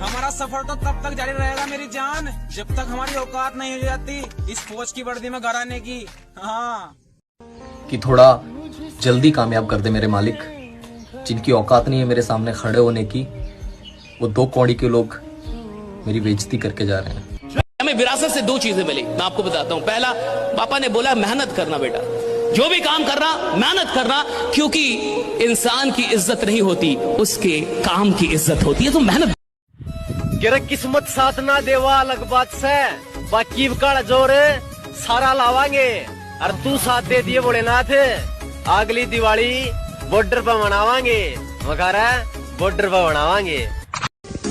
हमारा सफर तो तब तक जारी रहेगा मेरी जान, जब तक हमारी औकात नहीं हो जाती इस फौज की वर्दी में घर आने की। हाँ, कि थोड़ा जल्दी कामयाब कर दे मेरे मालिक, जिनकी औकात नहीं है मेरे सामने खड़े होने की, वो 2 कौड़ी के लोग मेरी बेइज्जती करके जा रहे हैं। हमें विरासत से 2 चीजें मिली, मैं आपको बताता हूँ। पहला, पापा ने बोला मेहनत करना बेटा, जो भी काम करना मेहनत करना, क्योंकि इंसान की इज्जत नहीं होती, उसके काम की इज्जत होती है। तो मेहनत किस्मत साथ ना देवा अलग बात से, बाकी का जोर सारा लावांगे। और तू साथ दे दिए भोलेनाथ, अगली दिवाली बॉर्डर पर मनावांगे, वगैरह बॉर्डर पर मनावांगे।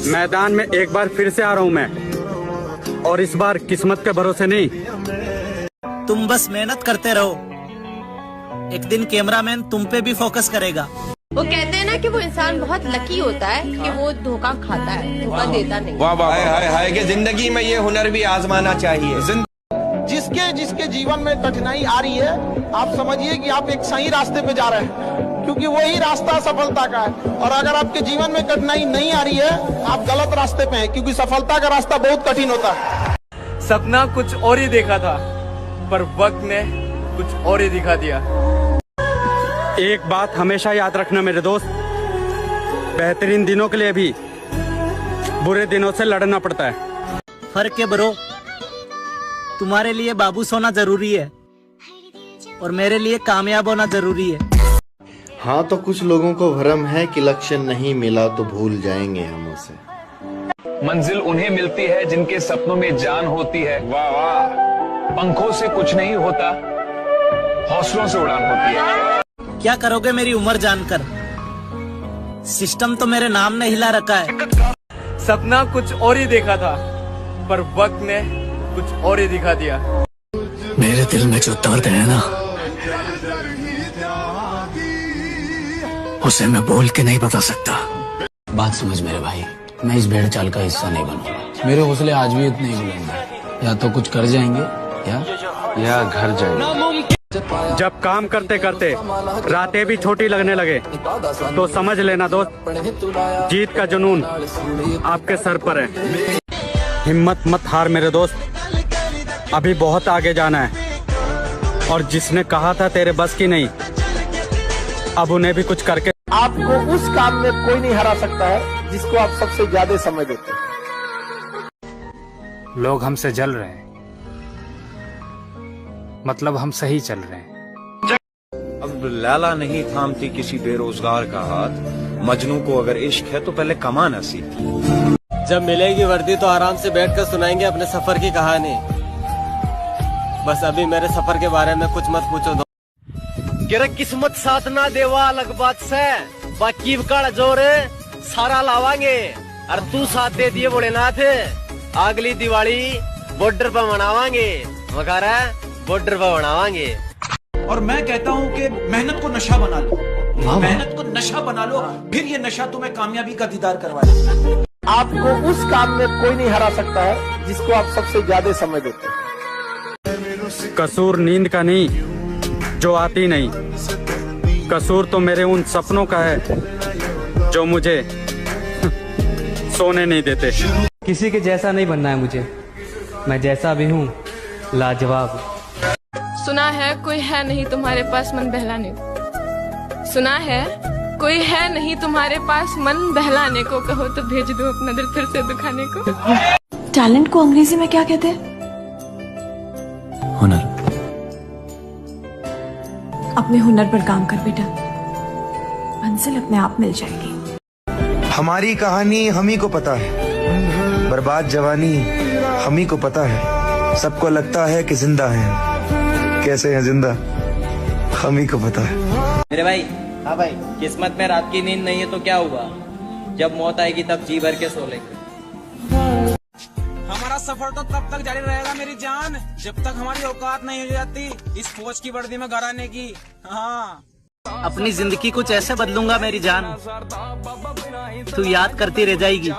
मैदान में एक बार फिर से आ रहा हूँ मैं, और इस बार किस्मत के भरोसे नहीं। तुम बस मेहनत करते रहो, एक दिन कैमरामैन तुम पे भी फोकस करेगा। वो कहते हैं ना कि वो इंसान बहुत लकी होता है कि वो धोखा खाता है, धोखा देता नहीं। वाह वाह, हाय हाय कि जिंदगी में ये हुनर भी आजमाना चाहिए। जिसके जीवन में कठिनाई आ रही है, आप समझिए कि आप एक सही रास्ते पे जा रहे हैं, क्योंकि वही रास्ता सफलता का है। और अगर आपके जीवन में कठिनाई नहीं आ रही है, आप गलत रास्ते पे हैं, क्योंकि सफलता का रास्ता बहुत कठिन होता है। सपना कुछ और ही देखा था, पर वक्त ने कुछ और ही दिखा दिया। एक बात हमेशा याद रखना मेरे दोस्त, बेहतरीन दिनों के लिए भी बुरे दिनों से लड़ना पड़ता है। फर्क है ब्रो, तुम्हारे लिए बाबू सोना जरूरी है और मेरे लिए कामयाब होना जरूरी है। हाँ, तो कुछ लोगों को भ्रम है कि लक्ष्य नहीं मिला तो भूल जाएंगे हम उसे। मंजिल उन्हें मिलती है जिनके सपनों में जान होती है। वाह वाह, पंखों से कुछ नहीं होता, हौसलों से उड़ान होती है। क्या करोगे मेरी उम्र जानकर, सिस्टम तो मेरे नाम ने हिला रखा है। सपना कुछ और ही देखा था, पर वक्त ने कुछ और ही दिखा दिया। मेरे दिल में जो दर्द है ना, उसे मैं बोल के नहीं बता सकता। बात समझ मेरे भाई, मैं इस भेड़ चाल का हिस्सा नहीं बनूंगा। मेरे हौसले आज भी इतने ही बुलंद, या तो कुछ कर जाएंगे या घर जाएंगे। जब काम करते करते रातें भी छोटी लगने लगे तो समझ लेना दोस्त, जीत का जुनून आपके सर पर है। हिम्मत मत हार मेरे दोस्त, अभी बहुत आगे जाना है। और जिसने कहा था तेरे बस की नहीं, अब उन्हें भी कुछ करके। आपको उस काम में कोई नहीं हरा सकता है जिसको आप सबसे ज्यादा समय देते हैं। लोग हमसे जल रहे हैं, मतलब हम सही चल रहे हैं। अब लैला नहीं थामती किसी बेरोजगार का हाथ, मजनू को अगर इश्क है तो पहले कमाना सीख। जब मिलेगी वर्दी तो आराम से बैठकर सुनाएंगे अपने सफर की कहानी। बस अभी मेरे सफर के बारे में कुछ मत पूछो दो। किस्मत साथ ना देवा अलग बात से, बाकी का जोर सारा लावांगे। और तू साथ दे दिए भोलेनाथ, अगली दिवाली बॉर्डर पर मनावांगे, वगैरह बॉर्डर पर मनावांगे। और मैं कहता हूँ कि मेहनत को नशा बना लो, मेहनत को नशा बना लो, फिर ये नशा तुम्हें कामयाबी का दीदार करवाए। आपको उस काम में कोई नहीं हरा सकता है जिसको आप सबसे ज्यादा समय देते हैं। कसूर नींद का नहीं जो आती नहीं, कसूर तो मेरे उन सपनों का है जो मुझे सोने नहीं देते। किसी के जैसा नहीं बनना है मुझे, मैं जैसा भी हूँ लाजवाब। सुना है कोई है नहीं तुम्हारे पास मन बहलाने को, सुना है कोई है नहीं तुम्हारे पास मन बहलाने को, कहो तो भेज दो अपना दिल फिर से दुखाने को। टैलेंट को अंग्रेजी में क्या कहते हैं? हुनर। अपने हुनर पर काम कर बेटा, मंजिल अपने आप मिल जाएगी। हमारी कहानी हम ही को पता है, बर्बाद जवानी हम ही को पता है। सबको लगता है कि जिंदा है, कैसे है जिंदा हम ही को पता है। मेरे भाई, हाँ भाई, किस्मत में रात की नींद नहीं है तो क्या हुआ, जब मौत आएगी तब जी भर के सो लेंगे। हमारा सफर तो तब तक जारी रहेगा मेरी जान, जब तक हमारी औकात नहीं हो जाती इस फौज की वर्दी में घर आने की। हाँ, अपनी जिंदगी कुछ ऐसे बदलूंगा मेरी जान, तू याद करती रह जाएगी।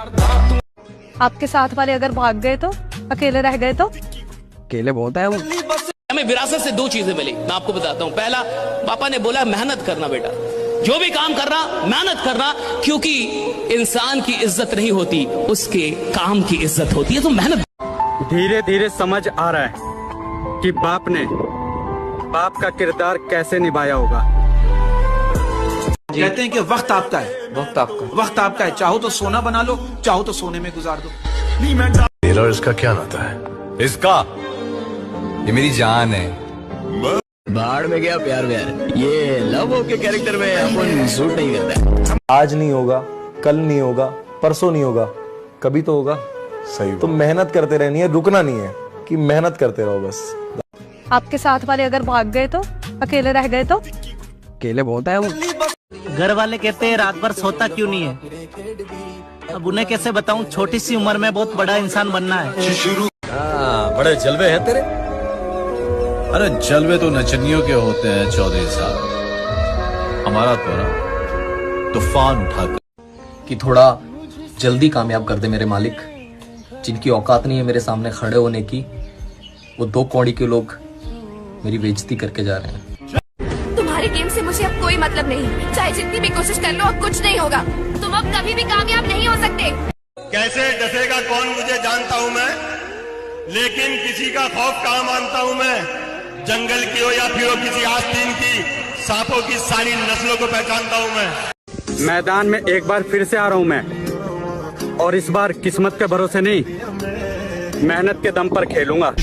आपके साथ वाले अगर भाग गए तो, अकेले रह गए तो? अकेले बोलता है वो। हमें विरासत से 2 चीजें मिली, मैं आपको बताता हूँ। पहला, पापा ने बोला मेहनत करना बेटा, जो भी काम करना मेहनत करना, क्योंकि इंसान की इज्जत नहीं होती, उसके काम की इज्जत होती है। तो मेहनत। धीरे धीरे समझ आ रहा है कि बाप ने बाप का किरदार कैसे निभाया होगा। कहते हैं कि वक्त आपका है, वक्त आपका है। चाहो तो सोना बना लो, चाहो तो सोने में गुजार दो। मेरा और इसका क्या नाता है? इसका, ये मेरी जान है। बाढ़ में गया प्यार व्यार, ये लव हो के कैरेक्टर में अपन सूट नहीं करता। आज नहीं होगा, कल नहीं होगा, परसों नहीं होगा, कभी तो होगा। सही। तो मेहनत करते रहनी है, रुकना नहीं है, कि मेहनत करते रहो बस। आपके साथ वाले अगर भाग गए तो, अकेले रह गए तो? अकेले बहुत है वो। घर वाले कहते हैं रात भर सोता क्यों नहीं है। अब उन्हें कैसे बताऊं, छोटी सी उम्र में बहुत बड़ा इंसान बनना है। बड़े जलवे हैं तेरे। अरे जलवे तो नचनियों के होते हैं चौधरी साहब, हमारा तो ना तूफान उठाकर कि थोड़ा जल्दी कामयाब कर दे मेरे मालिक, जिनकी औकात नहीं है मेरे सामने खड़े होने की। वो 2 कौड़ी के लोग मेरी बेइज्जती करके जा रहे हैं। तुम्हारे गेम से मुझे अब कोई मतलब नहीं, चाहे जितनी भी कोशिश कर लो अब कुछ नहीं होगा। तुम अब कभी भी कामयाब नहीं हो सकते। कैसे डसेगा कौन मुझे जानता हूँ मैं, लेकिन किसी का खौफ कहाँ मानता हूँ मैं। जंगल की हो या फिर हो किसी आस्तीन की, सांपों की सारी नस्लों को पहचानता हूँ मैं। मैदान में एक बार फिर से आ रहा हूँ मैं, और इस बार किस्मत के भरोसे नहीं, मेहनत के दम पर खेलूंगा।